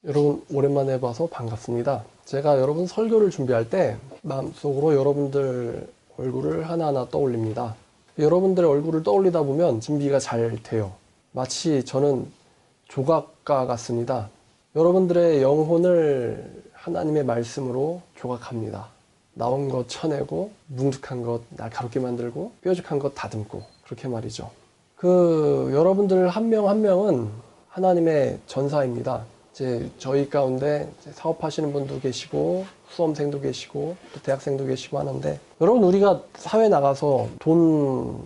여러분 오랜만에 봐서 반갑습니다. 제가 여러분 설교를 준비할 때 마음속으로 여러분들 얼굴을 하나하나 떠올립니다. 여러분들의 얼굴을 떠올리다 보면 준비가 잘 돼요. 마치 저는 조각가 같습니다. 여러분들의 영혼을 하나님의 말씀으로 조각합니다. 나온 것 쳐내고 뭉툭한 것 날카롭게 만들고 뾰족한 것 다듬고 그렇게 말이죠. 여러분들 한 명 한 명은 하나님의 전사입니다. 저희 가운데 사업하시는 분도 계시고 수험생도 계시고 또 대학생도 계시고 하는데, 여러분 우리가 사회 나가서 돈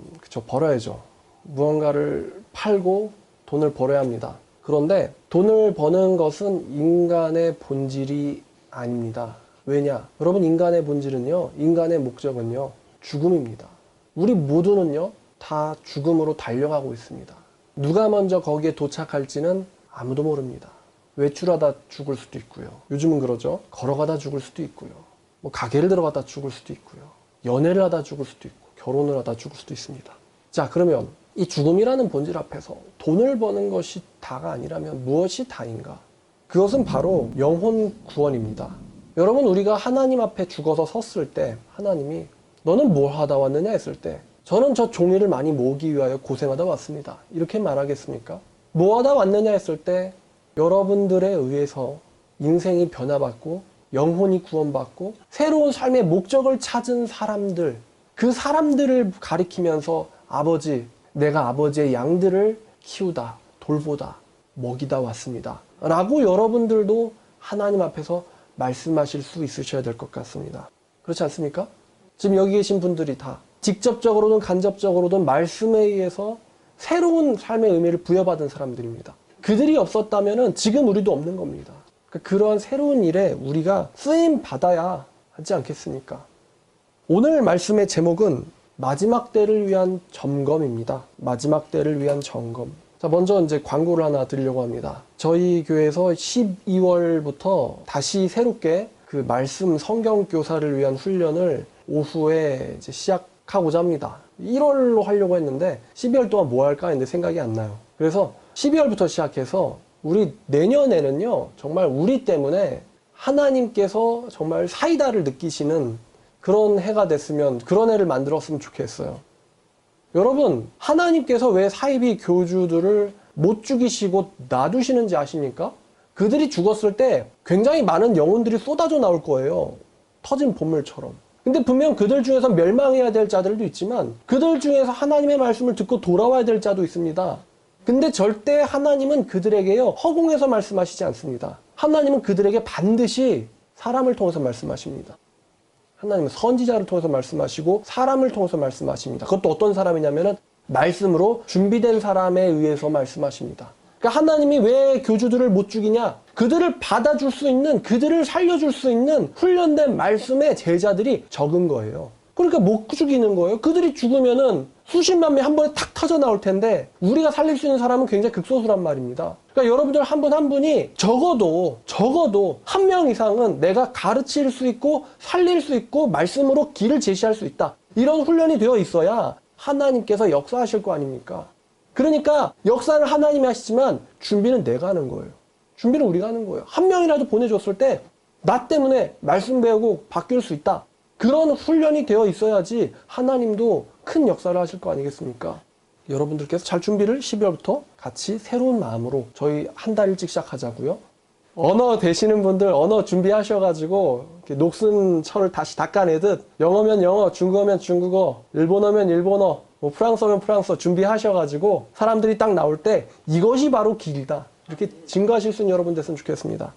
벌어야죠. 무언가를 팔고 돈을 벌어야 합니다. 그런데 돈을 버는 것은 인간의 본질이 아닙니다. 왜냐? 여러분, 인간의 본질은요, 인간의 목적은요, 죽음입니다. 우리 모두는요, 다 죽음으로 달려가고 있습니다. 누가 먼저 거기에 도착할지는 아무도 모릅니다. 외출하다 죽을 수도 있고요. 요즘은 그러죠. 걸어가다 죽을 수도 있고요. 가게를 들어가다 죽을 수도 있고요. 연애를 하다 죽을 수도 있고, 결혼을 하다 죽을 수도 있습니다. 자, 그러면 이 죽음이라는 본질 앞에서 돈을 버는 것이 다가 아니라면 무엇이 다인가? 그것은 바로 영혼 구원입니다. 여러분, 우리가 하나님 앞에 죽어서 섰을 때 하나님이 너는 뭘 하다 왔느냐 했을 때, 저는 저 종이를 많이 모으기 위하여 고생하다 왔습니다, 이렇게 말하겠습니까? 뭐 하다 왔느냐 했을 때, 여러분들에 의해서 인생이 변화받고 영혼이 구원받고 새로운 삶의 목적을 찾은 사람들, 그 사람들을 가리키면서 아버지, 내가 아버지의 양들을 키우다, 돌보다, 먹이다 왔습니다 라고 여러분들도 하나님 앞에서 말씀하실 수 있으셔야 될 것 같습니다. 그렇지 않습니까? 지금 여기 계신 분들이 다 직접적으로든 간접적으로든 말씀에 의해서 새로운 삶의 의미를 부여받은 사람들입니다. 그들이 없었다면 지금 우리도 없는 겁니다. 그러한 새로운 일에 우리가 쓰임 받아야 하지 않겠습니까? 오늘 말씀의 제목은 마지막 때를 위한 점검입니다. 마지막 때를 위한 점검. 자, 먼저 광고를 하나 드리려고 합니다. 저희 교회에서 12월부터 다시 새롭게 그 말씀 성경 교사를 위한 훈련을 오후에 시작하고자 합니다. 1월로 하려고 했는데 12월 동안 뭐 할까 했는데 생각이 안 나요. 그래서 12월부터 시작해서 우리 내년에는요, 정말 우리 때문에 하나님께서 정말 사이다를 느끼시는 그런 해가 됐으면, 그런 해를 만들었으면 좋겠어요. 여러분, 하나님께서 왜 사이비 교주들을 못 죽이시고 놔두시는지 아십니까? 그들이 죽었을 때 굉장히 많은 영혼들이 쏟아져 나올 거예요. 터진 봇물처럼. 근데 분명 그들 중에서 멸망해야 될 자들도 있지만 그들 중에서 하나님의 말씀을 듣고 돌아와야 될 자도 있습니다. 근데 절대 하나님은 그들에게요, 허공에서 말씀하시지 않습니다. 하나님은 그들에게 반드시 사람을 통해서 말씀하십니다. 하나님은 선지자를 통해서 말씀하시고 사람을 통해서 말씀하십니다. 그것도 어떤 사람이냐면은 말씀으로 준비된 사람에 의해서 말씀하십니다. 그러니까 하나님이 왜 교주들을 못 죽이냐? 그들을 받아줄 수 있는, 그들을 살려줄 수 있는 훈련된 말씀의 제자들이 적은 거예요. 그러니까 못 죽이는 거예요. 그들이 죽으면은 수십만 명 한 번에 탁 터져 나올 텐데 우리가 살릴 수 있는 사람은 굉장히 극소수란 말입니다. 그러니까 여러분들 한 분 한 분이 적어도 한 명 이상은 내가 가르칠 수 있고 살릴 수 있고 말씀으로 길을 제시할 수 있다, 이런 훈련이 되어 있어야 하나님께서 역사하실 거 아닙니까? 그러니까 역사를 하나님이 하시지만 준비는 내가 하는 거예요. 준비는 우리가 하는 거예요. 한 명이라도 보내줬을 때 나 때문에 말씀 배우고 바뀔 수 있다, 그런 훈련이 되어 있어야지 하나님도 큰 역사를 하실 거 아니겠습니까? 여러분들께서 잘 준비를 12월부터 같이 새로운 마음으로 저희 한 달 일찍 시작하자고요. 언어 되시는 분들 언어 준비하셔가지고 녹슨 철을 다시 닦아내듯 영어면 영어, 중국어면 중국어, 일본어면 일본어, 프랑스어면 프랑스어 준비하셔가지고 사람들이 딱 나올 때 이것이 바로 길이다, 이렇게 증거하실 수 있는 여러분 됐으면 좋겠습니다.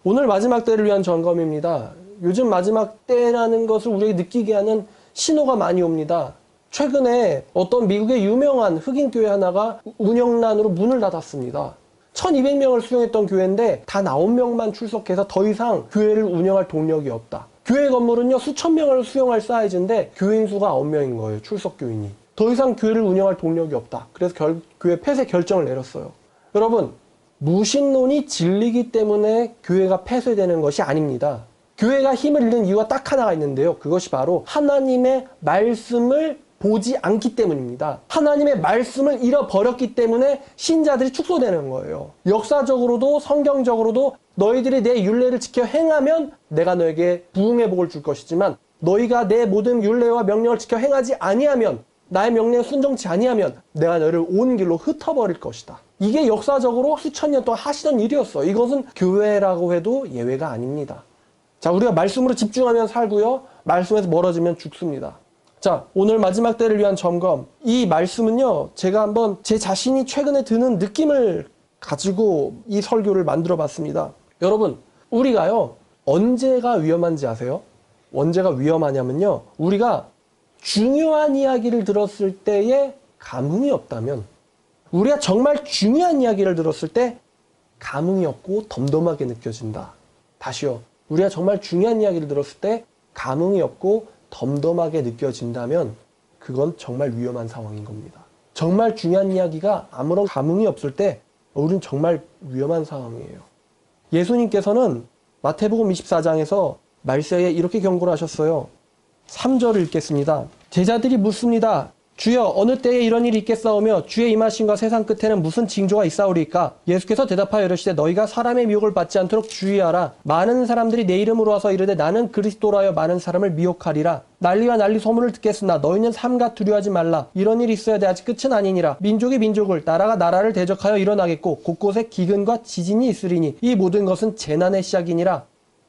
오늘 마지막 때를 위한 점검입니다. 요즘 마지막 때라는 것을 우리에게 느끼게 하는 신호가 많이 옵니다. 최근에 어떤 미국의 유명한 흑인교회 하나가 운영난으로 문을 닫았습니다. 1200명을 수용했던 교회인데 다 9명만 출석해서 더 이상 교회를 운영할 동력이 없다. 교회 건물은요, 수천 명을 수용할 사이즈인데 교인 수가 9명인 거예요. 출석 교인이. 더 이상 교회를 운영할 동력이 없다. 그래서 교회 폐쇄 결정을 내렸어요. 여러분, 무신론이 진리기 때문에 교회가 폐쇄되는 것이 아닙니다. 교회가 힘을 잃는 이유가 딱 하나가 있는데요, 그것이 바로 하나님의 말씀을 보지 않기 때문입니다. 하나님의 말씀을 잃어버렸기 때문에 신자들이 축소되는 거예요. 역사적으로도 성경적으로도 너희들이 내 율례를 지켜 행하면 내가 너에게 부흥의 복을 줄 것이지만 너희가 내 모든 율례와 명령을 지켜 행하지 아니하면 나의 명령에 순종치 아니하면 내가 너희를 온 길로 흩어버릴 것이다. 이게 역사적으로 수천 년 동안 하시던 일이었어. 이것은 교회라고 해도 예외가 아닙니다. 자, 우리가 말씀으로 집중하면 살고요. 말씀에서 멀어지면 죽습니다. 자, 오늘 마지막 때를 위한 점검. 이 말씀은요, 제가 한번 제 자신이 최근에 드는 느낌을 가지고 이 설교를 만들어 봤습니다. 여러분, 우리가요, 언제가 위험한지 아세요? 언제가 위험하냐면요, 우리가 중요한 이야기를 들었을 때에 감흥이 없다면, 우리가 정말 중요한 이야기를 들었을 때 감흥이 없고 덤덤하게 느껴진다. 다시요. 우리가 정말 중요한 이야기를 들었을 때 감흥이 없고 덤덤하게 느껴진다면 그건 정말 위험한 상황인 겁니다. 정말 중요한 이야기가 아무런 감흥이 없을 때 우리는 정말 위험한 상황이에요. 예수님께서는 마태복음 24장에서 말세에 이렇게 경고를 하셨어요. 3절을 읽겠습니다. 제자들이 묻습니다. 주여, 어느 때에 이런 일이 있겠사오며 주의 임하심과 세상 끝에는 무슨 징조가 있사오리까? 예수께서 대답하여 이르시되 너희가 사람의 미혹을 받지 않도록 주의하라. 많은 사람들이 내 이름으로 와서 이르되 나는 그리스도라 하여 많은 사람을 미혹하리라. 난리와 난리 소문을 듣겠으나 너희는 삼가 두려워하지 말라. 이런 일이 있어야 돼. 아직 끝은 아니니라. 민족이 민족을, 나라가 나라를 대적하여 일어나겠고 곳곳에 기근과 지진이 있으리니 이 모든 것은 재난의 시작이니라.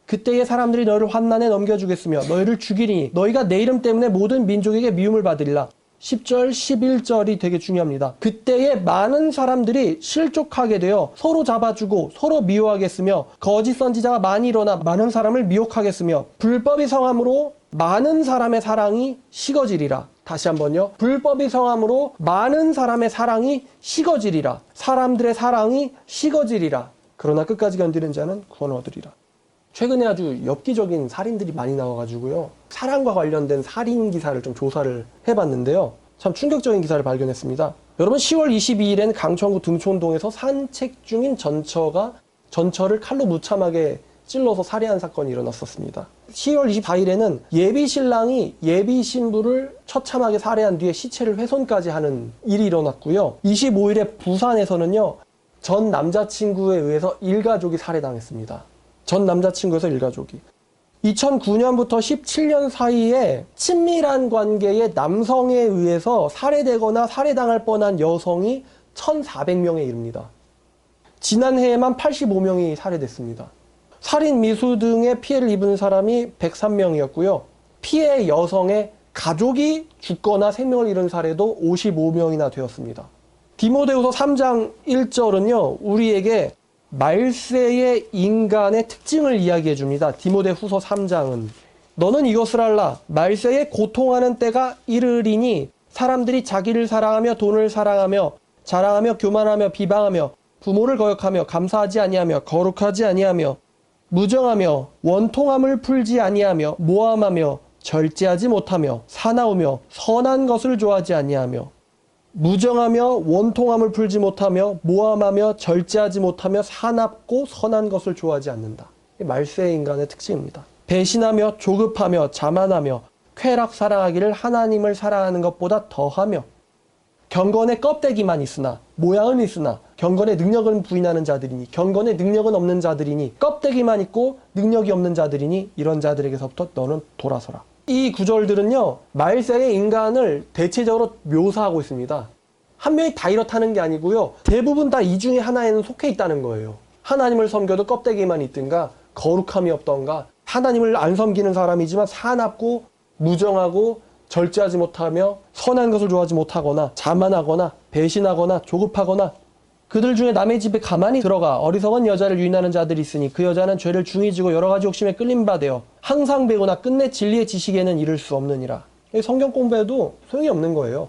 그때에 사람들이 너희를 환난에 넘겨주겠으며 너희를 죽이리니 너희가 내 이름 때문에 모든 민족에게 미움을 받으리라. 10절, 11절이 되게 중요합니다. 그때에 많은 사람들이 실족하게 되어 서로 잡아주고 서로 미워하겠으며 거짓 선지자가 많이 일어나 많은 사람을 미혹하겠으며 불법이 성함으로 많은 사람의 사랑이 식어지리라. 다시 한번요. 불법이 성함으로 많은 사람의 사랑이 식어지리라. 사람들의 사랑이 식어지리라. 그러나 끝까지 견디는 자는 구원을 얻으리라. 최근에 아주 엽기적인 살인들이 많이 나와가지고요. 사랑과 관련된 살인 기사를 좀 조사를 해봤는데요. 참 충격적인 기사를 발견했습니다. 여러분, 10월 22일엔 강천구 등촌동에서 산책 중인 전처를 칼로 무참하게 찔러서 살해한 사건이 일어났었습니다. 10월 24일에는 예비 신랑이 예비 신부를 처참하게 살해한 뒤에 시체를 훼손까지 하는 일이 일어났고요. 25일에 부산에서는요. 전 남자친구에 의해서 일가족이 살해당했습니다. 전 남자친구에서 일가족이. 2009년부터 17년 사이에 친밀한 관계의 남성에 의해서 살해되거나 살해당할 뻔한 여성이 1,400명에 이릅니다. 지난해에만 85명이 살해됐습니다. 살인, 미수 등의 피해를 입은 사람이 103명이었고요. 피해 여성의 가족이 죽거나 생명을 잃은 사례도 55명이나 되었습니다. 디모데후서 3장 1절은요. 우리에게 말세의 인간의 특징을 이야기해 줍니다. 디모데후서 3장은 너는 이것을 알라. 말세에 고통하는 때가 이르리니 사람들이 자기를 사랑하며 돈을 사랑하며 자랑하며 교만하며 비방하며 부모를 거역하며 감사하지 아니하며 거룩하지 아니하며 무정하며 원통함을 풀지 아니하며 모함하며 절제하지 못하며 사나우며 선한 것을 좋아하지 아니하며 무정하며 원통함을 풀지 못하며 모함하며 절제하지 못하며 사납고 선한 것을 좋아하지 않는다. 말세의 인간의 특징입니다. 배신하며 조급하며 자만하며 쾌락 사랑하기를 하나님을 사랑하는 것보다 더하며 경건의 껍데기만 있으나 모양은 있으나 경건의 능력은 부인하는 자들이니 경건의 능력은 없는 자들이니 껍데기만 있고 능력이 없는 자들이니 이런 자들에게서부터 너는 돌아서라. 이 구절들은요. 말세의 인간을 대체적으로 묘사하고 있습니다. 한 명이 다 이렇다는 게 아니고요. 대부분 다 이 중에 하나에는 속해 있다는 거예요. 하나님을 섬겨도 껍데기만 있든가 거룩함이 없던가 하나님을 안 섬기는 사람이지만 사납고 무정하고 절제하지 못하며 선한 것을 좋아하지 못하거나 자만하거나 배신하거나 조급하거나 그들 중에 남의 집에 가만히 들어가 어리석은 여자를 유인하는 자들이 있으니 그 여자는 죄를 중히 지고 여러 가지 욕심에 끌림 바 되어 항상 배우나 끝내 진리의 지식에는 이를 수 없느니라. 성경 공부해도 소용이 없는 거예요.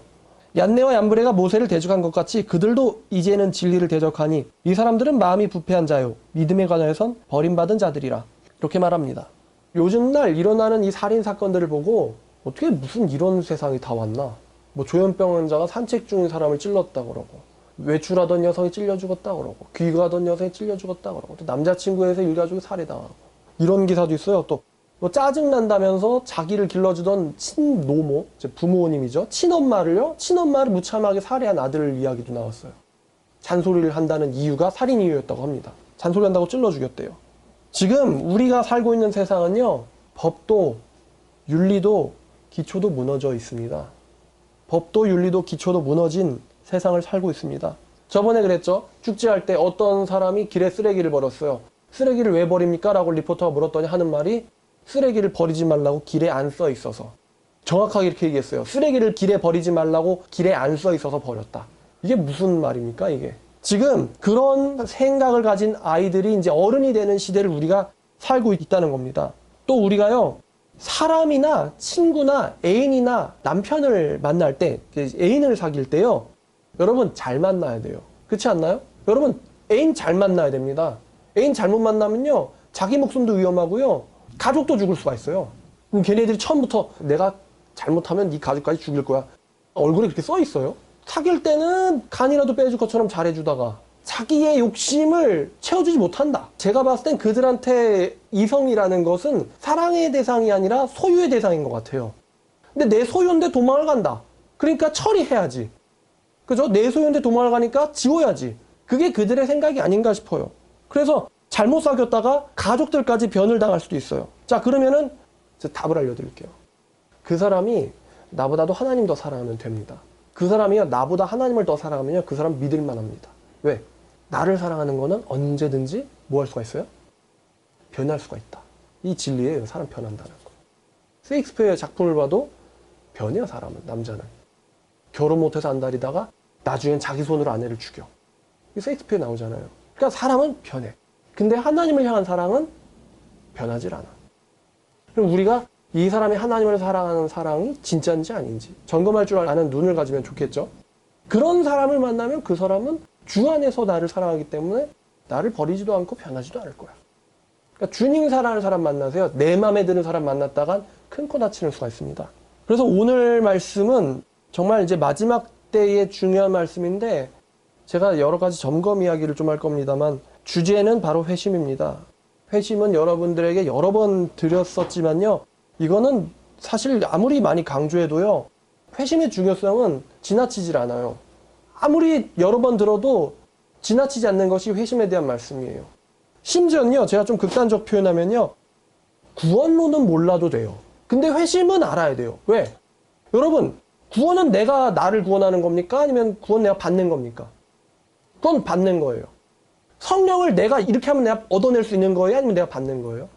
얀네와 얀브레가 모세를 대적한 것 같이 그들도 이제는 진리를 대적하니 이 사람들은 마음이 부패한 자요 믿음에 관하여선 버림받은 자들이라. 이렇게 말합니다. 요즘 날 일어나는 이 살인 사건들을 보고 어떻게 무슨 이런 세상이 다 왔나. 뭐 조현병 환자가 산책 중인 사람을 찔렀다 그러고 외출하던 여성이 찔려 죽었다 그러고 귀가하던 여성이 찔려 죽었다 그러고 또 남자친구에서 일가족이 살해당하고 이런 기사도 있어요. 또 뭐 짜증난다면서 자기를 길러주던 친노모, 부모님이죠. 친엄마를 무참하게 살해한 아들 이야기도 나왔어요. 잔소리를 한다는 이유가 살인 이유였다고 합니다. 잔소리한다고 찔러 죽였대요. 지금 우리가 살고 있는 세상은요, 법도 윤리도 기초도 무너져 있습니다. 법도 윤리도 기초도 무너진 세상을 살고 있습니다. 저번에 그랬죠. 축제할 때 어떤 사람이 길에 쓰레기를 버렸어요. 쓰레기를 왜 버립니까? 라고 리포터가 물었더니 하는 말이 쓰레기를 버리지 말라고 길에 안 써 있어서. 정확하게 이렇게 얘기했어요. 쓰레기를 길에 버리지 말라고 길에 안 써 있어서 버렸다. 이게 무슨 말입니까, 이게? 지금 그런 생각을 가진 아이들이 이제 어른이 되는 시대를 우리가 살고 있다는 겁니다. 또 우리가요, 사람이나 친구나 애인이나 남편을 만날 때, 애인을 사귈 때요, 여러분 잘 만나야 돼요. 그렇지 않나요? 여러분 애인 잘 만나야 됩니다. 애인 잘못 만나면요, 자기 목숨도 위험하고요, 가족도 죽을 수가 있어요. 그럼 걔네들이 처음부터 내가 잘못하면 네 가족까지 죽일 거야. 얼굴에 그렇게 써 있어요. 사귈 때는 간이라도 빼줄 것처럼 잘해주다가 자기의 욕심을 채워주지 못한다. 제가 봤을 땐 그들한테 이성이라는 것은 사랑의 대상이 아니라 소유의 대상인 것 같아요. 근데 내 소유인데 도망을 간다. 그러니까 처리해야지. 그죠? 내 소유인데 도망을 가니까 지워야지. 그게 그들의 생각이 아닌가 싶어요. 그래서 잘못 사귀었다가 가족들까지 변을 당할 수도 있어요. 자, 그러면은 답을 알려드릴게요. 그 사람이 나보다도 하나님 더 사랑하면 됩니다. 그 사람이요, 나보다 하나님을 더 사랑하면요, 그 사람 믿을만 합니다. 왜? 나를 사랑하는 거는 언제든지 뭐 할 수가 있어요? 변할 수가 있다. 이 진리예요, 사람 변한다는 거. 셰익스피어의 작품을 봐도 변해요, 사람은, 남자는. 결혼 못해서 안달이다가 나중엔 자기 손으로 아내를 죽여. 이게 셰익스피어에 나오잖아요. 그러니까 사람은 변해. 근데 하나님을 향한 사랑은 변하질 않아. 그럼 우리가 이 사람이 하나님을 사랑하는 사랑이 진짜인지 아닌지 점검할 줄 아는 눈을 가지면 좋겠죠. 그런 사람을 만나면 그 사람은 주 안에서 나를 사랑하기 때문에 나를 버리지도 않고 변하지도 않을 거야. 그러니까 주님 사랑하는 사람 만나세요. 내 마음에 드는 사람 만났다간 큰 코 다치는 수가 있습니다. 그래서 오늘 말씀은 정말 이제 마지막 때의 중요한 말씀인데, 제가 여러 가지 점검 이야기를 좀 할 겁니다만, 주제는 바로 회심입니다. 회심은 여러분들에게 여러 번 드렸었지만요, 이거는 사실 아무리 많이 강조해도요, 회심의 중요성은 지나치질 않아요. 아무리 여러 번 들어도 지나치지 않는 것이 회심에 대한 말씀이에요. 심지어는요, 제가 좀 극단적 표현하면요, 구원론은 몰라도 돼요. 근데 회심은 알아야 돼요. 왜? 여러분, 구원은 내가 나를 구원하는 겁니까? 아니면 구원 내가 받는 겁니까? 그건 받는 거예요. 성령을 내가 이렇게 하면 내가 얻어낼 수 있는 거예요? 아니면 내가 받는 거예요?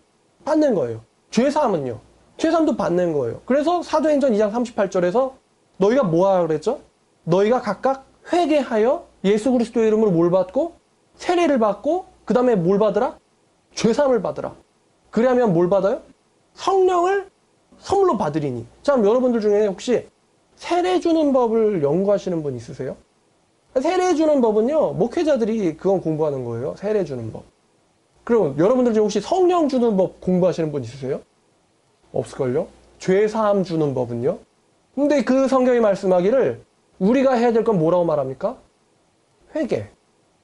받는 거예요. 죄사함은요? 죄사함도 받는 거예요. 그래서 사도행전 2장 38절에서 너희가 뭐 하라 그랬죠? 너희가 각각 회개하여 예수 그리스도의 이름으로 뭘 받고 세례를 받고 그 다음에 뭘 받으라? 죄사함을 받으라. 그래야면 뭘 받아요? 성령을 선물로 받으리니. 자, 그럼 여러분들 중에 혹시 세례 주는 법을 연구하시는 분 있으세요? 세례 주는 법은요, 목회자들이 그건 공부하는 거예요. 세례 주는 법. 그럼 여러분들 중에 혹시 성령 주는 법 공부하시는 분 있으세요? 없을걸요? 죄사함 주는 법은요? 근데 그 성경이 말씀하기를 우리가 해야 될 건 뭐라고 말합니까? 회개.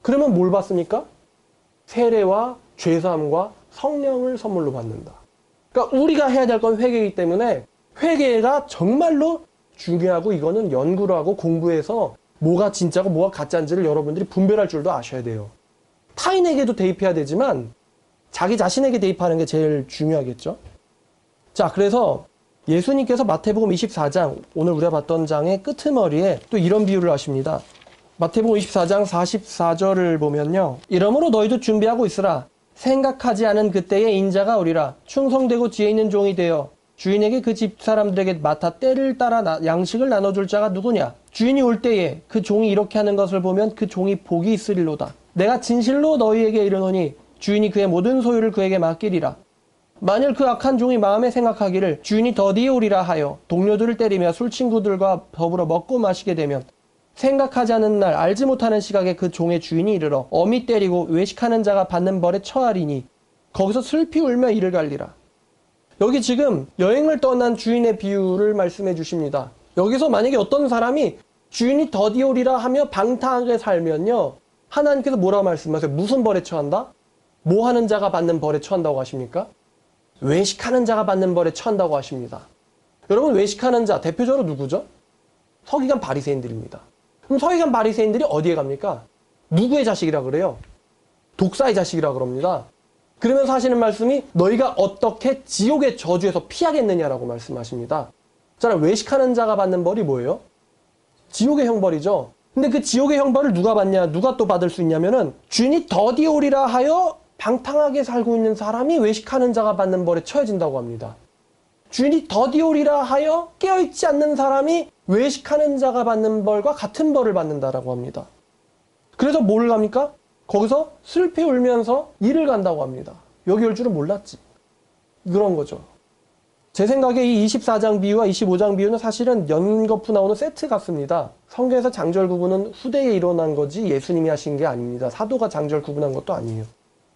그러면 뭘 받습니까? 세례와 죄사함과 성령을 선물로 받는다. 그러니까 우리가 해야 될 건 회개이기 때문에 회개가 정말로 중요하고, 이거는 연구를 하고 공부해서 뭐가 진짜고 뭐가 가짜인지를 여러분들이 분별할 줄도 아셔야 돼요. 타인에게도 대입해야 되지만 자기 자신에게 대입하는 게 제일 중요하겠죠. 자, 그래서 예수님께서 마태복음 24장, 오늘 우리가 봤던 장의 끄트머리에 또 이런 비유를 하십니다. 마태복음 24장 44절을 보면요, 이러므로 너희도 준비하고 있으라. 생각하지 않은 그때에 인자가 오리라. 충성되고 지혜 있는 종이 되어 주인에게 그 집 사람들에게 맡아 때를 따라 양식을 나눠줄 자가 누구냐? 주인이 올 때에 그 종이 이렇게 하는 것을 보면 그 종이 복이 있으리로다. 내가 진실로 너희에게 이르노니 주인이 그의 모든 소유를 그에게 맡기리라. 만일 그 악한 종이 마음에 생각하기를 주인이 더디에 오리라 하여 동료들을 때리며 술 친구들과 더불어 먹고 마시게 되면, 생각하지 않은 날 알지 못하는 시각에 그 종의 주인이 이르러 엄히 때리고 외식하는 자가 받는 벌에 처하리니 거기서 슬피 울며 이를 갈리라. 여기 지금 여행을 떠난 주인의 비유를 말씀해 주십니다. 여기서 만약에 어떤 사람이 주인이 더디 오리라 하며 방탕하게 살면요, 하나님께서 뭐라고 말씀하세요? 무슨 벌에 처한다? 뭐 하는 자가 받는 벌에 처한다고 하십니까? 외식하는 자가 받는 벌에 처한다고 하십니다. 여러분, 외식하는 자 대표적으로 누구죠? 서기관 바리새인들입니다. 그럼 서기관 바리새인들이 어디에 갑니까? 누구의 자식이라 그래요? 독사의 자식이라 그럽니다. 그러면서 하시는 말씀이 너희가 어떻게 지옥의 저주에서 피하겠느냐라고 말씀하십니다. 자, 외식하는 자가 받는 벌이 뭐예요? 지옥의 형벌이죠. 근데 그 지옥의 형벌을 누가 받냐? 누가 또 받을 수 있냐면은 주인이 더디 오리라 하여 방탕하게 살고 있는 사람이 외식하는 자가 받는 벌에 처해진다고 합니다. 주인이 더디 오리라 하여 깨어있지 않는 사람이 외식하는 자가 받는 벌과 같은 벌을 받는다라고 합니다. 그래서 뭘 갑니까? 거기서 슬피 울면서 일을 간다고 합니다. 여기 올 줄은 몰랐지. 그런 거죠. 제 생각에 이 24장 비유와 25장 비유는 사실은 연거푸 나오는 세트 같습니다. 성경에서 장절 구분은 후대에 일어난 거지 예수님이 하신 게 아닙니다. 사도가 장절 구분한 것도 아니에요.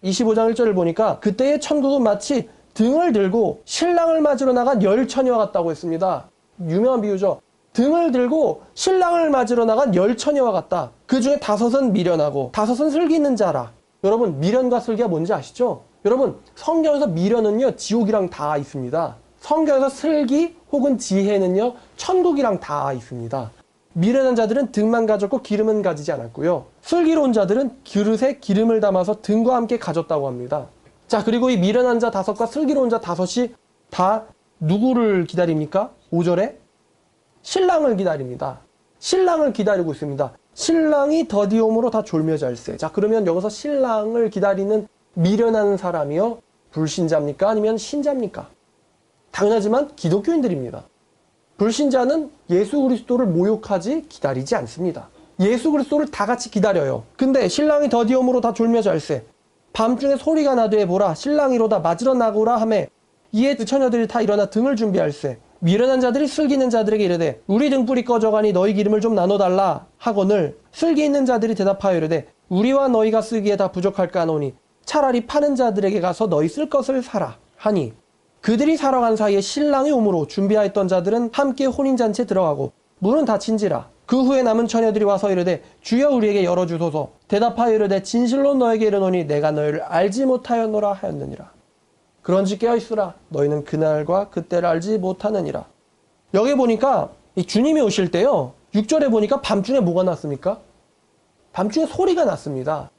25장 1절을 보니까 그때의 천국은 마치 등을 들고 신랑을 맞으러 나간 열 처녀와 같다고 했습니다. 유명한 비유죠. 등을 들고 신랑을 맞으러 나간 열 처녀와 같다. 그 중에 5은 미련하고 5은 슬기 있는 자라. 여러분, 미련과 슬기가 뭔지 아시죠? 여러분, 성경에서 미련은요 지옥이랑 다 있습니다. 성경에서 슬기 혹은 지혜는요 천국이랑 다 있습니다. 미련한 자들은 등만 가졌고 기름은 가지지 않았고요. 슬기로운 자들은 그릇에 기름을 담아서 등과 함께 가졌다고 합니다. 자, 그리고 이 미련한 자 5과 슬기로운 자 5이 다 누구를 기다립니까? 5절에 신랑을 기다립니다. 신랑을 기다리고 있습니다. 신랑이 더디옴으로 다 졸며 잘세. 자, 그러면 여기서 신랑을 기다리는 미련한 사람이요 불신자입니까? 아니면 신자입니까? 당연하지만 기독교인들입니다. 불신자는 예수 그리스도를 모욕하지 기다리지 않습니다. 예수 그리스도를 다 같이 기다려요. 근데 신랑이 더디옴으로 다 졸며 잘세. 밤중에 소리가 나되 보라 신랑이로다 맞으러 나고라 하매 이에 그 처녀들이 다 일어나 등을 준비할세. 미련한 자들이 슬기 있는 자들에게 이르되 우리 등불이 꺼져가니 너희 기름을 좀 나눠달라 하거늘 슬기 있는 자들이 대답하여 이르되 우리와 너희가 쓰기에 다 부족할까 하노니 차라리 파는 자들에게 가서 너희 쓸 것을 사라 하니 그들이 사러 간 사이에 신랑이 오므로 준비하였던 자들은 함께 혼인잔치에 들어가고 문은 닫힌지라. 그 후에 남은 처녀들이 와서 이르되 주여 우리에게 열어주소서. 대답하여 이르되 진실로 너에게 이르노니 내가 너희를 알지 못하였노라 하였느니라. 그런즉 깨어있으라. 너희는 그날과 그때를 알지 못하느니라. 여기 보니까 이 주님이 오실 때요 6절에 보니까 밤중에 뭐가 났습니까? 밤중에 소리가 났습니다.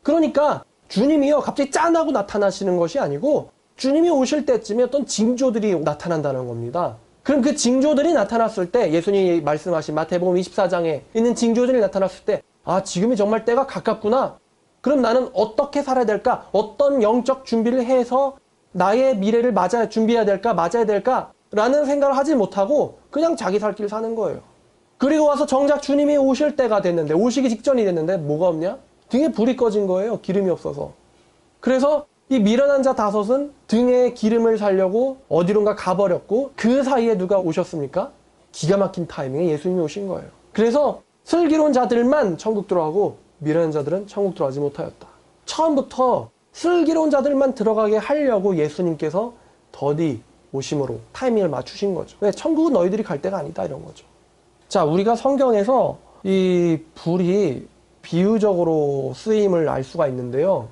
그러니까 주님이요 갑자기 짠하고 나타나시는 것이 아니고 주님이 오실 때쯤에 어떤 징조들이 나타난다는 겁니다. 그럼 그 징조들이 나타났을 때 예수님이 말씀하신 마태복음 24장에 있는 징조들이 나타났을 때 아, 지금이 정말 때가 가깝구나. 그럼 나는 어떻게 살아야 될까? 어떤 영적 준비를 해서 나의 미래를 준비해야 될까? 맞아야 될까? 라는 생각을 하지 못하고 그냥 자기 살 길 사는 거예요. 그리고 와서 정작 주님이 오실 때가 됐는데 오시기 직전이 됐는데 뭐가 없냐? 등에 불이 꺼진 거예요. 기름이 없어서. 그래서 이 미련한 자 5은 등에 기름을 살려고 어디론가 가버렸고 그 사이에 누가 오셨습니까? 기가 막힌 타이밍에 예수님이 오신 거예요. 그래서 슬기로운 자들만 천국 들어가고 미련한 자들은 천국 들어가지 못하였다. 처음부터 슬기로운 자들만 들어가게 하려고 예수님께서 더디 오심으로 타이밍을 맞추신 거죠. 왜? 천국은 너희들이 갈 때가 아니다 이런 거죠. 자, 우리가 성경에서 이 불이 비유적으로 쓰임을 알 수가 있는데요.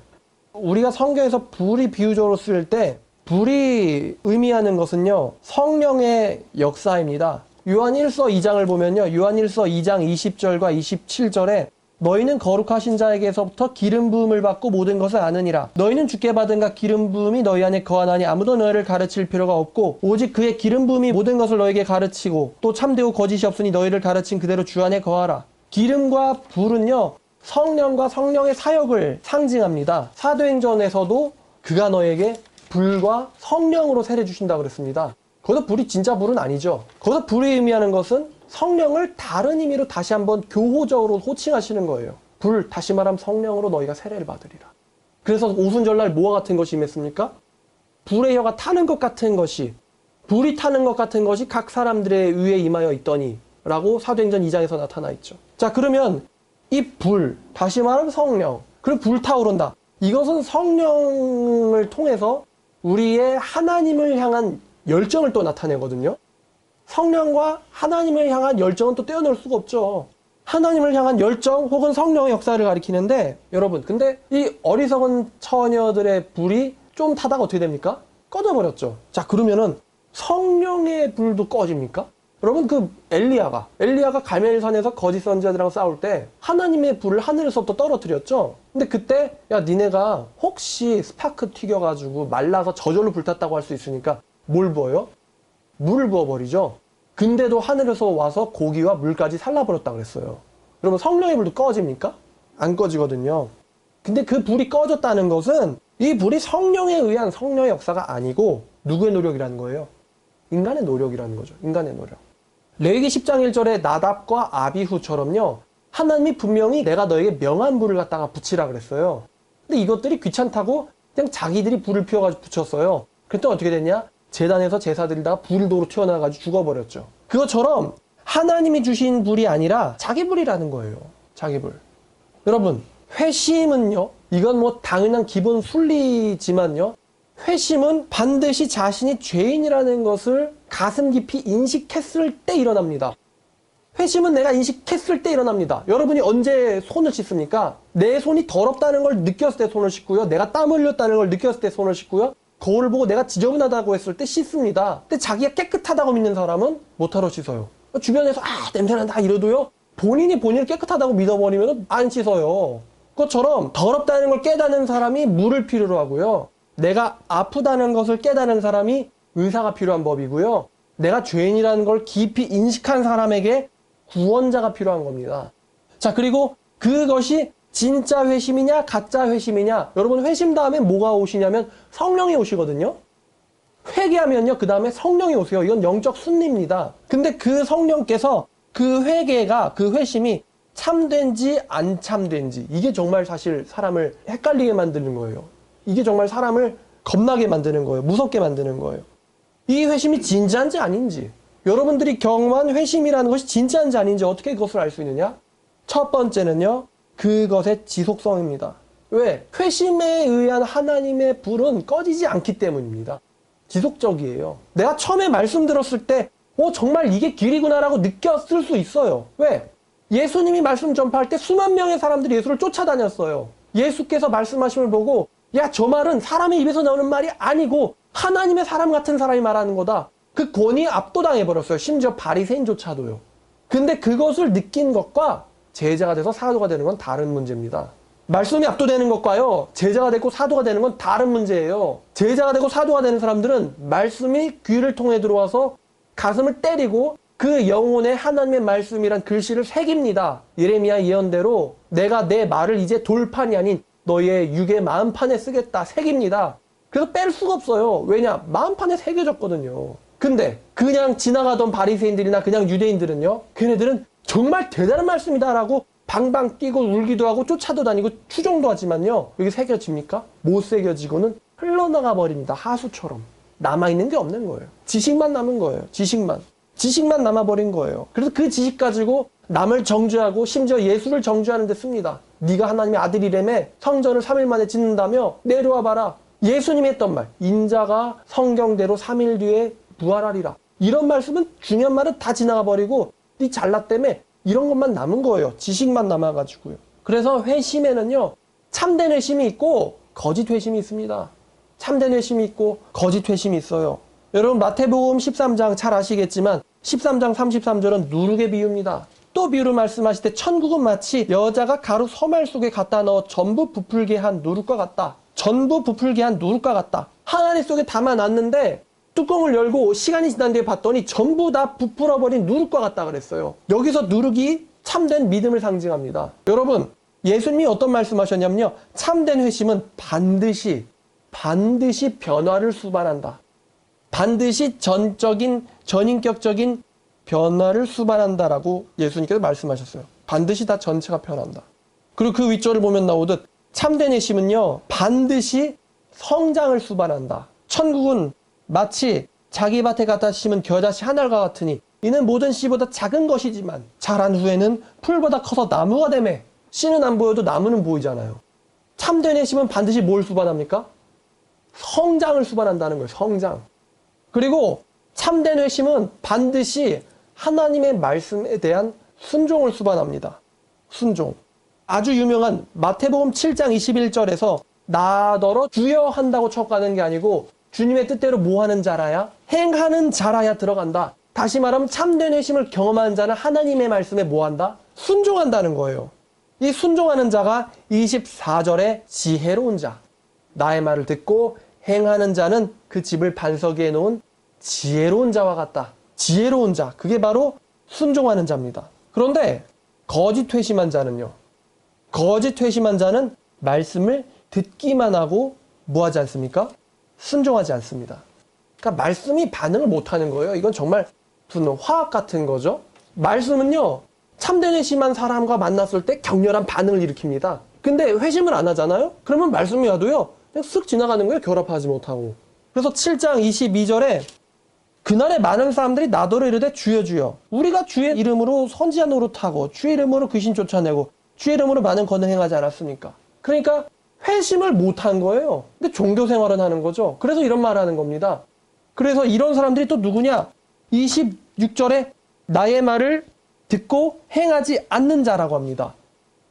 우리가 성경에서 불이 비유적으로 쓰일 때 불이 의미하는 것은요 성령의 역사입니다. 요한 1서 2장을 보면요 요한 1서 2장 20절과 27절에 너희는 거룩하신 자에게서부터 기름 부음을 받고 모든 것을 아느니라. 너희는 주께 받은 각 기름 부음이 너희 안에 거하나니 아무도 너희를 가르칠 필요가 없고 오직 그의 기름 부음이 모든 것을 너희에게 가르치고 또 참되고 거짓이 없으니 너희를 가르친 그대로 주 안에 거하라. 기름과 불은요 성령과 성령의 사역을 상징합니다. 사도행전에서도 그가 너에게 불과 성령으로 세례 주신다 그랬습니다. 거기서 불이 진짜 불은 아니죠. 거기서 불이 의미하는 것은 성령을 다른 의미로 다시 한번 교호적으로 호칭하시는 거예요. 불, 다시 말하면 성령으로 너희가 세례를 받으리라. 그래서 오순절날 뭐와 같은 것이 임했습니까? 불의 혀가 타는 것 같은 것이, 불이 타는 것 같은 것이 각 사람들의 위에 임하여 있더니 라고 사도행전 2장에서 나타나 있죠. 자, 그러면 이 불, 다시 말하면 성령, 그리고 불타오른다. 이것은 성령을 통해서 우리의 하나님을 향한 열정을 또 나타내거든요. 성령과 하나님을 향한 열정은 또 떼어놓을 수가 없죠. 하나님을 향한 열정 혹은 성령의 역사를 가리키는데 여러분, 근데 이 어리석은 처녀들의 불이 좀 타다가 어떻게 됩니까? 꺼져버렸죠. 자, 그러면은 성령의 불도 꺼집니까? 여러분, 그 엘리야가 갈멜산에서 거짓 선지자들이랑 싸울 때 하나님의 불을 하늘에서부터 떨어뜨렸죠. 근데 그때 야, 니네가 혹시 스파크 튀겨가지고 말라서 저절로 불탔다고 할 수 있으니까 뭘 부어요? 물을 부어버리죠. 근데도 하늘에서 와서 고기와 물까지 살라버렸다 그랬어요. 그러면 성령의 불도 꺼집니까? 안 꺼지거든요. 근데 그 불이 꺼졌다는 것은 이 불이 성령에 의한 성령의 역사가 아니고 누구의 노력이라는 거예요? 인간의 노력이라는 거죠. 인간의 노력. 레위기 10장 1절에 나답과 아비후처럼요, 하나님이 분명히 내가 너에게 명한 불을 갖다가 붙이라 그랬어요. 근데 이것들이 귀찮다고 그냥 자기들이 불을 피워가지고 붙였어요. 그랬더니 어떻게 됐냐? 제단에서 제사 드리다가 불도로 튀어나와가지고 죽어버렸죠. 그것처럼 하나님이 주신 불이 아니라 자기 불이라는 거예요. 자기 불. 여러분, 회심은요, 이건 뭐 당연한 기본 순리지만요, 회심은 반드시 자신이 죄인이라는 것을 가슴 깊이 인식했을 때 일어납니다. 회심은 내가 인식했을 때 일어납니다. 여러분이 언제 손을 씻습니까? 내 손이 더럽다는 걸 느꼈을 때 손을 씻고요. 내가 땀 흘렸다는 걸 느꼈을 때 손을 씻고요. 거울을 보고 내가 지저분하다고 했을 때 씻습니다. 근데 자기가 깨끗하다고 믿는 사람은 못하러 씻어요. 주변에서 냄새난다 이러도요, 본인이 본인을 깨끗하다고 믿어버리면 안 씻어요. 그것처럼 더럽다는 걸 깨닫는 사람이 물을 필요로 하고요. 내가 아프다는 것을 깨닫는 사람이 의사가 필요한 법이고요. 내가 죄인이라는 걸 깊이 인식한 사람에게 구원자가 필요한 겁니다. 자, 그리고 그것이 진짜 회심이냐 가짜 회심이냐, 여러분, 회심 다음에 뭐가 오시냐면 성령이 오시거든요. 회개하면요, 그 다음에 성령이 오세요. 이건 영적 순리입니다. 근데 그 성령께서 그 회개가, 그 회심이 참된지 안 참된지, 이게 정말 사실 사람을 헷갈리게 만드는 거예요. 이게 정말 사람을 겁나게 만드는 거예요. 무섭게 만드는 거예요. 이 회심이 진짜인지 아닌지, 여러분들이 경험한 회심이라는 것이 진짜인지 아닌지 어떻게 그것을 알 수 있느냐? 첫 번째는요, 그것의 지속성입니다. 왜? 회심에 의한 하나님의 불은 꺼지지 않기 때문입니다. 지속적이에요. 내가 처음에 말씀 들었을 때 정말 이게 길이구나라고 느꼈을 수 있어요. 왜? 예수님이 말씀 전파할 때 수만 명의 사람들이 예수를 쫓아다녔어요. 예수께서 말씀하심을 보고, 야, 저 말은 사람의 입에서 나오는 말이 아니고 하나님의 사람 같은 사람이 말하는 거다. 그 권위에 압도당해버렸어요. 심지어 바리새인조차도요. 근데 그것을 느낀 것과 제자가 돼서 사도가 되는 건 다른 문제입니다. 말씀이 압도되는 것과요, 제자가 되고 사도가 되는 건 다른 문제예요. 제자가 되고 사도가 되는 사람들은 말씀이 귀를 통해 들어와서 가슴을 때리고 그 영혼에 하나님의 말씀이란 글씨를 새깁니다. 예레미야 예언대로 내가 내 말을 이제 돌판이 아닌 너의 육의 마음판에 쓰겠다. 새깁니다. 그래서 뺄 수가 없어요. 왜냐? 마음판에 새겨졌거든요. 근데 그냥 지나가던 바리새인들이나 그냥 유대인들은요, 걔네들은 정말 대단한 말씀이다라고 방방 뛰고 울기도 하고 쫓아도 다니고 추종도 하지만요, 여기 새겨집니까? 못 새겨지고는 흘러나가 버립니다. 하수처럼. 남아있는 게 없는 거예요. 지식만 남은 거예요. 지식만 남아버린 거예요. 그래서 그 지식 가지고 남을 정죄하고 심지어 예수를 정죄하는 데 씁니다. 네가 하나님의 아들이라며 성전을 3일 만에 짓는다며 내려와 봐라. 예수님이 했던 말, 인자가 성경대로 3일 뒤에 부활하리라. 이런 말씀은 중요한 말은 다 지나가 버리고 네 잘났다며 이런 것만 남은 거예요. 지식만 남아가지고요. 그래서 회심에는요, 참된 회심이 있고 거짓 회심이 있습니다. 참된 회심이 있고 거짓 회심이 있어요. 여러분, 마태복음 13장 잘 아시겠지만 13장 33절은 누룩의 비유입니다. 또 비유를 말씀하실 때 천국은 마치 여자가 가루 서말 속에 갖다 넣어 전부 부풀게 한 누룩과 같다. 전부 부풀게 한 누룩과 같다. 항아리 속에 담아놨는데 뚜껑을 열고 시간이 지난 뒤에 봤더니 전부 다 부풀어버린 누룩과 같다 그랬어요. 여기서 누룩이 참된 믿음을 상징합니다. 여러분, 예수님이 어떤 말씀하셨냐면요, 참된 회심은 반드시 변화를 수반한다. 반드시 전인격적인 변화를 수반한다라고 예수님께서 말씀하셨어요. 반드시 다 전체가 변한다. 그리고 그 윗절을 보면 나오듯 참된 회심은요, 반드시 성장을 수반한다. 천국은 마치 자기 밭에 갖다 심은 겨자씨 하나가 같으니 이는 모든 씨보다 작은 것이지만 자란 후에는 풀보다 커서 나무가 되매. 씨는 안 보여도 나무는 보이잖아요. 참된 회심은 반드시 뭘 수반합니까? 성장을 수반한다는 거예요. 성장. 그리고 참된 회심은 반드시 하나님의 말씀에 대한 순종을 수반합니다. 순종. 아주 유명한 마태복음 7장 21절에서 나더러 주여 한다고 척하는 게 아니고 주님의 뜻대로 뭐 하는 자라야? 행하는 자라야 들어간다. 다시 말하면 참된 회심을 경험하는 자는 하나님의 말씀에 뭐 한다? 순종한다는 거예요. 이 순종하는 자가 24절에 지혜로운 자. 나의 말을 듣고 행하는 자는 그 집을 반석 위에 놓은 지혜로운 자와 같다. 지혜로운 자. 그게 바로 순종하는 자입니다. 그런데 거짓 회심한 자는요. 거짓 회심한 자는 말씀을 듣기만 하고 뭐 하지 않습니까? 순종하지 않습니다. 그러니까 말씀이 반응을 못하는 거예요. 이건 정말 무슨 화학 같은 거죠. 말씀은요. 참된 회심한 사람과 만났을 때 격렬한 반응을 일으킵니다. 근데 회심을 안 하잖아요? 그러면 말씀이 와도요. 그냥 쓱 지나가는 거예요. 결합하지 못하고. 그래서 7장 22절에 그날에 많은 사람들이 나더러 이르되 주여 주여 우리가 주의 이름으로 선지자 노릇하고 주의 이름으로 귀신 쫓아내고 주의 이름으로 많은 권능 행하지 않았습니까? 그러니까 회심을 못한 거예요. 근데 종교 생활은 하는 거죠. 그래서 이런 말을 하는 겁니다. 그래서 이런 사람들이 또 누구냐? 26절에 나의 말을 듣고 행하지 않는 자라고 합니다.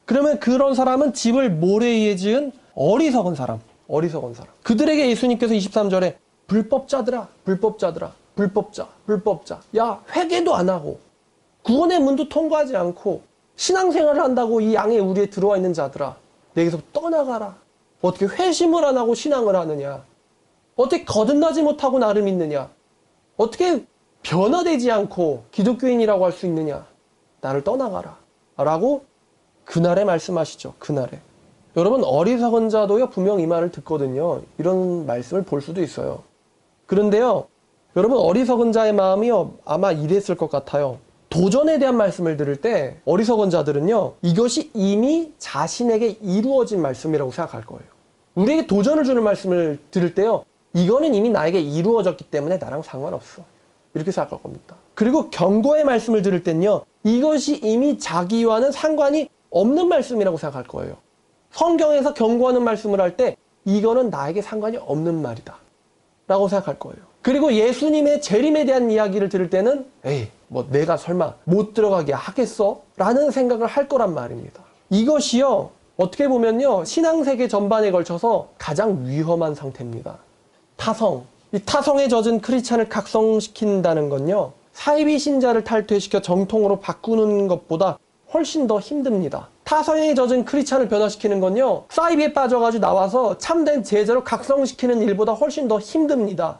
그러면 그런 사람은 집을 모래 위에 지은 어리석은 사람. 어리석은 사람. 그들에게 예수님께서 23절에 불법자들아, 불법자들아, 불법자, 불법자. 야, 회개도 안 하고 구원의 문도 통과하지 않고 신앙생활을 한다고 이 양의 우리에 들어와 있는 자들아, 내게서 떠나가라. 어떻게 회심을 안 하고 신앙을 하느냐? 어떻게 거듭나지 못하고 나를 믿느냐? 어떻게 변화되지 않고 기독교인이라고 할 수 있느냐? 나를 떠나가라. 라고 그날에 말씀하시죠. 그날에. 여러분 어리석은 자도요 분명 이 말을 듣거든요. 이런 말씀을 볼 수도 있어요. 그런데요. 여러분 어리석은 자의 마음이요 아마 이랬을 것 같아요. 도전에 대한 말씀을 들을 때 어리석은 자들은요 이것이 이미 자신에게 이루어진 말씀이라고 생각할 거예요. 우리에게 도전을 주는 말씀을 들을 때요 이거는 이미 나에게 이루어졌기 때문에 나랑 상관없어 이렇게 생각할 겁니다. 그리고 경고의 말씀을 들을 땐요 이것이 이미 자기와는 상관이 없는 말씀이라고 생각할 거예요. 성경에서 경고하는 말씀을 할 때 이거는 나에게 상관이 없는 말이다 라고 생각할 거예요. 그리고 예수님의 재림에 대한 이야기를 들을 때는 에이 뭐 내가 설마 못 들어가게 하겠어? 라는 생각을 할 거란 말입니다. 이것이요 어떻게 보면요 신앙세계 전반에 걸쳐서 가장 위험한 상태입니다. 타성. 이 타성에 젖은 크리스찬을 각성시킨다는 건요 사이비 신자를 탈퇴시켜 정통으로 바꾸는 것보다 훨씬 더 힘듭니다. 타성에 젖은 크리스찬을 변화시키는 건요 사이비에 빠져가지고 나와서 참된 제자로 각성시키는 일보다 훨씬 더 힘듭니다.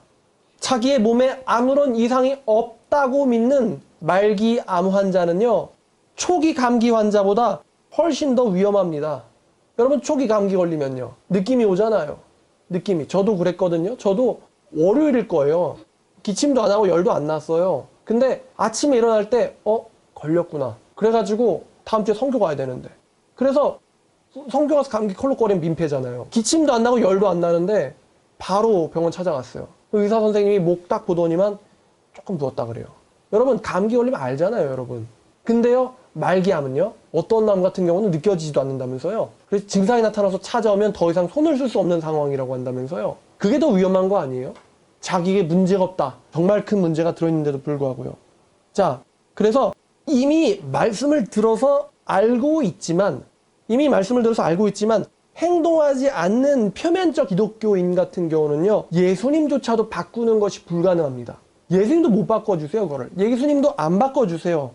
자기의 몸에 아무런 이상이 없다고 믿는 말기 암 환자는요 초기 감기 환자보다 훨씬 더 위험합니다. 여러분 초기 감기 걸리면요 느낌이 오잖아요. 느낌이. 저도 그랬거든요. 저도 월요일일 거예요. 기침도 안 하고 열도 안 났어요. 근데 아침에 일어날 때 걸렸구나. 그래가지고 다음 주에 선교 가야 되는데 그래서 선교 가서 감기 콜록거리면 민폐잖아요. 기침도 안 나고 열도 안 나는데 바로 병원 찾아갔어요. 의사 선생님이 목 딱 보더니만 조금 누웠다 그래요. 여러분 감기 걸리면 알잖아요 여러분. 근데요 말기암은요 어떤 남 같은 경우는 느껴지지도 않는다면서요. 그래서 증상이 나타나서 찾아오면 더 이상 손을 쓸 수 없는 상황이라고 한다면서요. 그게 더 위험한 거 아니에요? 자기에게 문제가 없다. 정말 큰 문제가 들어있는데도 불구하고요. 자, 그래서 이미 말씀을 들어서 알고 있지만 행동하지 않는 표면적 기독교인 같은 경우는요 예수님조차도 바꾸는 것이 불가능합니다. 예수님도 못 바꿔주세요. 그거를 예수님도 안 바꿔주세요.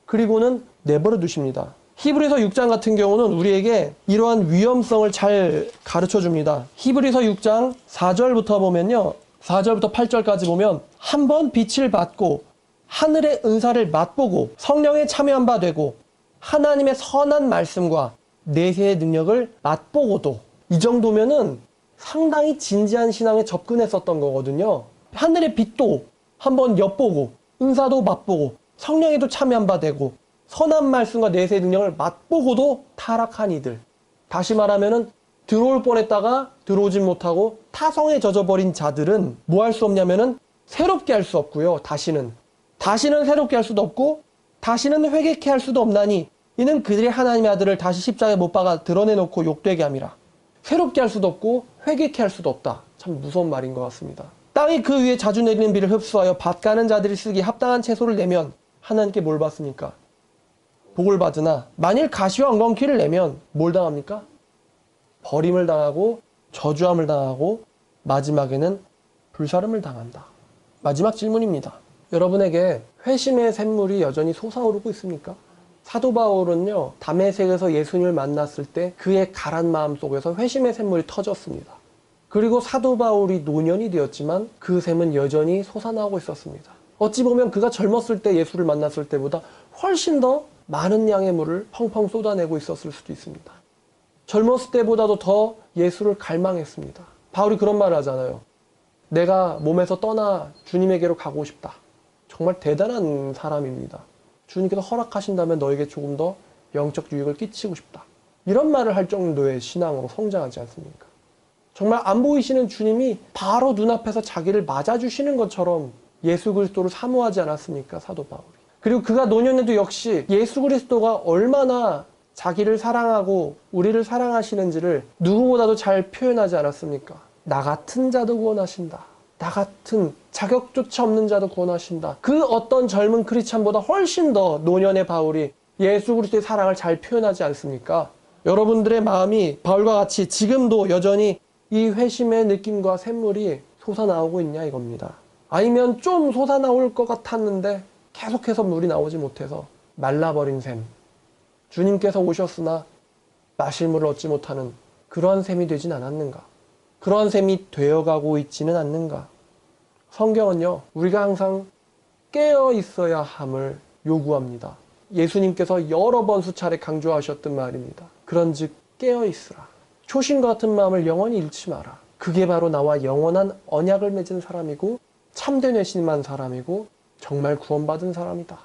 그리고는 내버려 두십니다. 히브리서 6장 같은 경우는 우리에게 이러한 위험성을 잘 가르쳐 줍니다. 히브리서 6장 4절부터 보면요 4절부터 8절까지 보면 한번 빛을 받고 하늘의 은사를 맛보고 성령에 참여한 바 되고 하나님의 선한 말씀과 내세의 능력을 맛보고도 이 정도면은 상당히 진지한 신앙에 접근했었던 거거든요. 하늘의 빛도 한번 엿보고 은사도 맛보고 성령에도 참여한 바 되고 선한 말씀과 내세의 능력을 맛보고도 타락한 이들. 다시 말하면은 들어올 뻔했다가 들어오진 못하고 타성에 젖어버린 자들은 뭐 할 수 없냐면은 새롭게 할 수 없고요. 다시는 새롭게 할 수도 없고 다시는 회개케 할 수도 없나니 이는 그들이 하나님의 아들을 다시 십자가에 못 박아 드러내놓고 욕되게 함이라. 새롭게 할 수도 없고 회개케 할 수도 없다. 참 무서운 말인 것 같습니다. 땅이 그 위에 자주 내리는 비를 흡수하여 밭 가는 자들이 쓰기 합당한 채소를 내면 하나님께 뭘 받습니까? 복을 받으나 만일 가시와 엉겅퀴를 내면 뭘 당합니까? 버림을 당하고 저주함을 당하고 마지막에는 불사름을 당한다. 마지막 질문입니다. 여러분에게 회심의 샘물이 여전히 솟아오르고 있습니까? 사도 바울은요, 다메섹에서 예수님을 만났을 때 그의 가란 마음 속에서 회심의 샘물이 터졌습니다. 그리고 사도 바울이 노년이 되었지만 그 샘은 여전히 솟아나오고 있었습니다. 어찌 보면 그가 젊었을 때 예수를 만났을 때보다 훨씬 더 많은 양의 물을 펑펑 쏟아내고 있었을 수도 있습니다. 젊었을 때보다도 더 예수를 갈망했습니다. 바울이 그런 말을 하잖아요. 내가 몸에서 떠나 주님에게로 가고 싶다. 정말 대단한 사람입니다. 주님께서 허락하신다면 너에게 조금 더 영적 유익을 끼치고 싶다. 이런 말을 할 정도의 신앙으로 성장하지 않습니까? 정말 안 보이시는 주님이 바로 눈앞에서 자기를 맞아주시는 것처럼 예수 그리스도를 사모하지 않았습니까? 사도 바울이. 그리고 그가 노년에도 역시 예수 그리스도가 얼마나 자기를 사랑하고 우리를 사랑하시는지를 누구보다도 잘 표현하지 않았습니까? 나 같은 자도 구원하신다. 나 같은 자격조차 없는 자도 구원하신다. 그 어떤 젊은 크리스찬보다 훨씬 더 노년의 바울이 예수 그리스도의 사랑을 잘 표현하지 않습니까? 여러분들의 마음이 바울과 같이 지금도 여전히 이 회심의 느낌과 샘물이 솟아나오고 있냐 이겁니다. 아니면 좀 솟아나올 것 같았는데 계속해서 물이 나오지 못해서 말라버린 샘, 주님께서 오셨으나 마실 물을 얻지 못하는 그러한 샘이 되진 않았는가? 그러한 샘이 되어가고 있지는 않는가? 성경은요, 우리가 항상 깨어 있어야 함을 요구합니다. 예수님께서 여러 번 수차례 강조하셨던 말입니다. 그런즉 깨어 있으라. 초신과 같은 마음을 영원히 잃지 마라. 그게 바로 나와 영원한 언약을 맺은 사람이고 참된 회심한 사람이고 정말 구원받은 사람이다.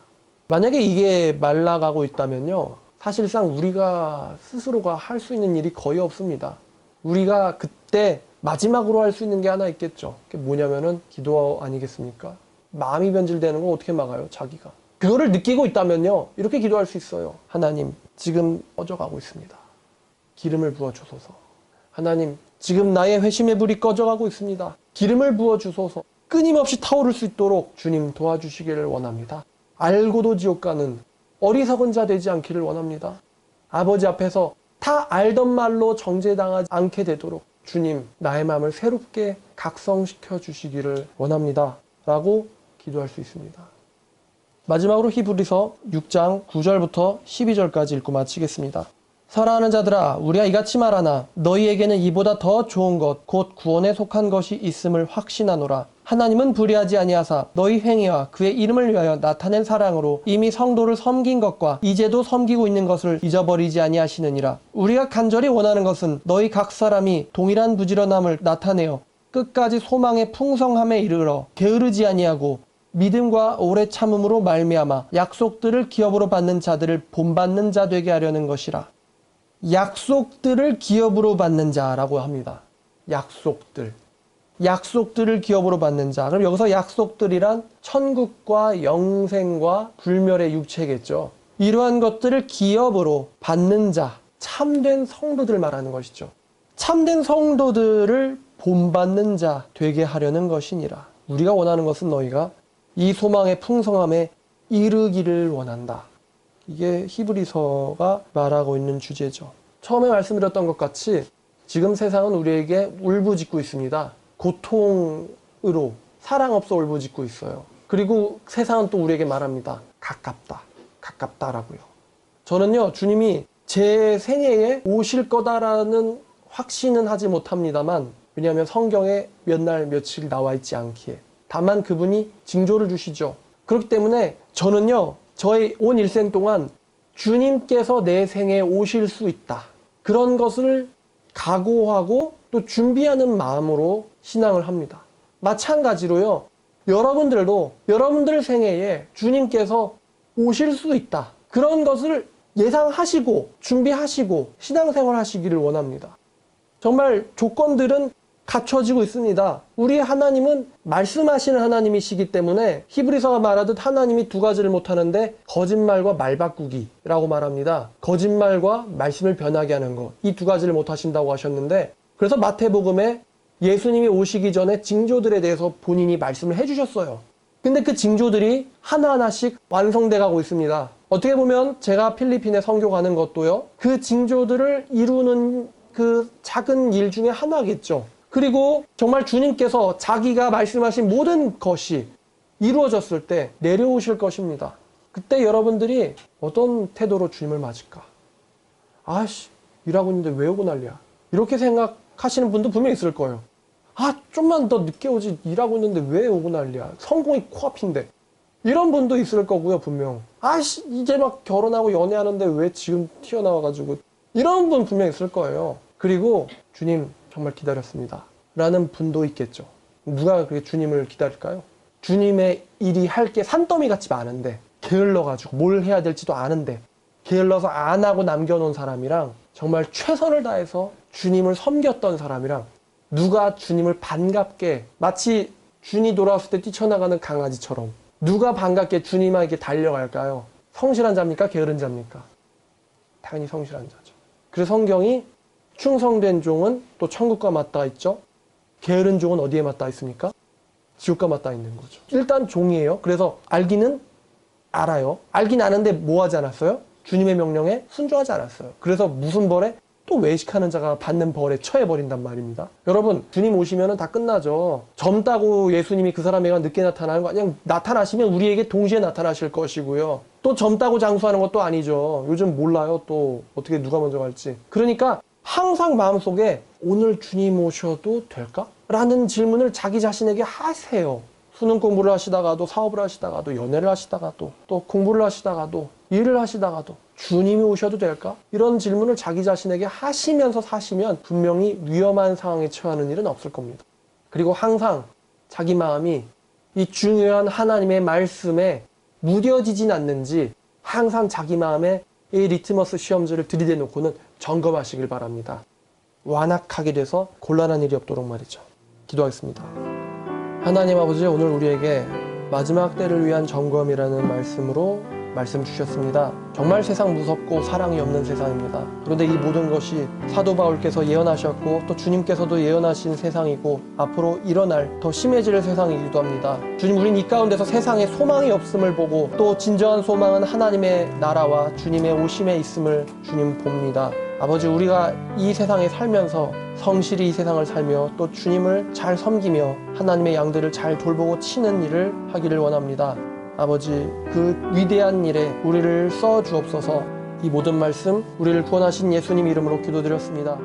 만약에 이게 말라가고 있다면요, 사실상 우리가 스스로가 할 수 있는 일이 거의 없습니다. 우리가 그때 마지막으로 할 수 있는 게 하나 있겠죠. 그게 뭐냐면은 기도 아니겠습니까? 마음이 변질되는 거 어떻게 막아요, 자기가? 그거를 느끼고 있다면요, 이렇게 기도할 수 있어요. 하나님, 지금 꺼져가고 있습니다. 기름을 부어주소서. 하나님, 지금 나의 회심의 불이 꺼져가고 있습니다. 기름을 부어주소서. 끊임없이 타오를 수 있도록 주님 도와주시기를 원합니다. 알고도 지옥 가는 어리석은 자 되지 않기를 원합니다. 아버지 앞에서 다 알던 말로 정죄당하지 않게 되도록 주님, 나의 마음을 새롭게 각성시켜 주시기를 원합니다. 라고 기도할 수 있습니다. 마지막으로 히브리서 6장 9절부터 12절까지 읽고 마치겠습니다. 사랑하는 자들아, 우리가 이같이 말하나 너희에게는 이보다 더 좋은 것, 곧 구원에 속한 것이 있음을 확신하노라. 하나님은 불의하지 아니하사 너희 행위와 그의 이름을 위하여 나타낸 사랑으로 이미 성도를 섬긴 것과 이제도 섬기고 있는 것을 잊어버리지 아니하시느니라. 우리가 간절히 원하는 것은 너희 각 사람이 동일한 부지런함을 나타내어 끝까지 소망의 풍성함에 이르러 게으르지 아니하고 믿음과 오래 참음으로 말미암아 약속들을 기업으로 받는 자들을 본받는 자 되게 하려는 것이라. 약속들을 기업으로 받는 자라고 합니다. 약속들을 기업으로 받는 자. 그럼 여기서 약속들이란 천국과 영생과 불멸의 육체겠죠. 이러한 것들을 기업으로 받는 자, 참된 성도들 말하는 것이죠. 참된 성도들을 본받는 자 되게 하려는 것이니라. 우리가 원하는 것은 너희가 이 소망의 풍성함에 이르기를 원한다. 이게 히브리서가 말하고 있는 주제죠. 처음에 말씀드렸던 것 같이 지금 세상은 우리에게 울부짖고 있습니다. 고통으로 사랑 없어 울부짖고 있어요. 그리고 세상은 또 우리에게 말합니다. 가깝다라고요. 저는요, 주님이 제 생애에 오실 거다라는 확신은 하지 못합니다만, 왜냐하면 성경에 몇 날 며칠 나와 있지 않기에. 다만 그분이 징조를 주시죠. 그렇기 때문에 저는요, 저의 온 일생 동안 주님께서 내 생에 오실 수 있다. 그런 것을 각오하고 또 준비하는 마음으로 신앙을 합니다. 마찬가지로요, 여러분들도 여러분들 생애에 주님께서 오실 수 있다. 그런 것을 예상하시고 준비하시고 신앙생활 하시기를 원합니다. 정말 조건들은 갖춰지고 있습니다. 우리 하나님은 말씀하시는 하나님이시기 때문에 히브리서가 말하듯 하나님이 두 가지를 못하는데 거짓말과 말바꾸기라고 말합니다. 거짓말과 말씀을 변하게 하는 것, 이 두 가지를 못하신다고 하셨는데, 그래서 마태복음에 예수님이 오시기 전에 징조들에 대해서 본인이 말씀을 해주셨어요. 근데 그 징조들이 하나하나씩 완성돼 가고 있습니다. 어떻게 보면 제가 필리핀에 선교 가는 것도요, 그 징조들을 이루는 그 작은 일 중에 하나겠죠. 그리고 정말 주님께서 자기가 말씀하신 모든 것이 이루어졌을 때 내려오실 것입니다. 그때 여러분들이 어떤 태도로 주님을 맞을까? 아씨, 일하고 있는데 왜 오고 난리야? 이렇게 생각하시는 분도 분명히 있을 거예요. 아, 좀만 더 늦게 오지, 일하고 있는데 왜 오고 난리야? 성공이 코앞인데. 이런 분도 있을 거고요, 분명. 아씨, 이제 막 결혼하고 연애하는데 왜 지금 튀어나와가지고. 이런 분 분명 있을 거예요. 그리고 주님 정말 기다렸습니다 라는 분도 있겠죠. 누가 그렇게 주님을 기다릴까요? 주님의 일이 할 게 산더미 같이 많은데, 게을러가지고 뭘 해야 될지도 아는데 게을러서 안 하고 남겨놓은 사람이랑, 정말 최선을 다해서 주님을 섬겼던 사람이랑, 누가 주님을 반갑게, 마치 준이 돌아왔을 때 뛰쳐나가는 강아지처럼 누가 반갑게 주님에게 달려갈까요? 성실한 자입니까? 게으른 자입니까? 당연히 성실한 자죠. 그래서 성경이 충성된 종은 또 천국과 맞닿아 있죠. 게으른 종은 어디에 맞닿아 있습니까? 지옥과 맞닿아 있는 거죠. 일단 종이에요. 그래서 알기는 알아요. 알긴 아는데 뭐 하지 않았어요? 주님의 명령에 순종하지 않았어요. 그래서 무슨 벌에? 또 외식하는 자가 받는 벌에 처해버린단 말입니다. 여러분, 주님 오시면 다 끝나죠. 젊다고 예수님이 그 사람에게 늦게 나타나는 거 그냥 나타나시면 우리에게 동시에 나타나실 것이고요. 또 젊다고 장수하는 것도 아니죠. 요즘 몰라요. 또 어떻게 누가 먼저 갈지. 그러니까 항상 마음속에 오늘 주님 오셔도 될까? 라는 질문을 자기 자신에게 하세요. 수능 공부를 하시다가도, 사업을 하시다가도, 연애를 하시다가도, 또 공부를 하시다가도, 일을 하시다가도 주님이 오셔도 될까? 이런 질문을 자기 자신에게 하시면서 사시면 분명히 위험한 상황에 처하는 일은 없을 겁니다. 그리고 항상 자기 마음이 이 중요한 하나님의 말씀에 무뎌지진 않는지 항상 자기 마음에 이 리트머스 시험지를 들이대놓고는 점검하시길 바랍니다. 완악하게 돼서 곤란한 일이 없도록 말이죠. 기도하겠습니다. 하나님 아버지, 오늘 우리에게 마지막 때를 위한 점검이라는 말씀으로 말씀 주셨습니다. 정말 세상 무섭고 사랑이 없는 세상입니다. 그런데 이 모든 것이 사도 바울께서 예언하셨고 또 주님께서도 예언하신 세상이고 앞으로 일어날 더 심해질 세상이기도 합니다. 주님, 우린 이 가운데서 세상에 소망이 없음을 보고 또 진정한 소망은 하나님의 나라와 주님의 오심에 있음을 주님 봅니다. 아버지, 우리가 이 세상에 살면서 성실히 이 세상을 살며 또 주님을 잘 섬기며 하나님의 양들을 잘 돌보고 치는 일을 하기를 원합니다. 아버지, 그 위대한 일에 우리를 써 주옵소서. 이 모든 말씀 우리를 구원하신 예수님 이름으로 기도드렸습니다.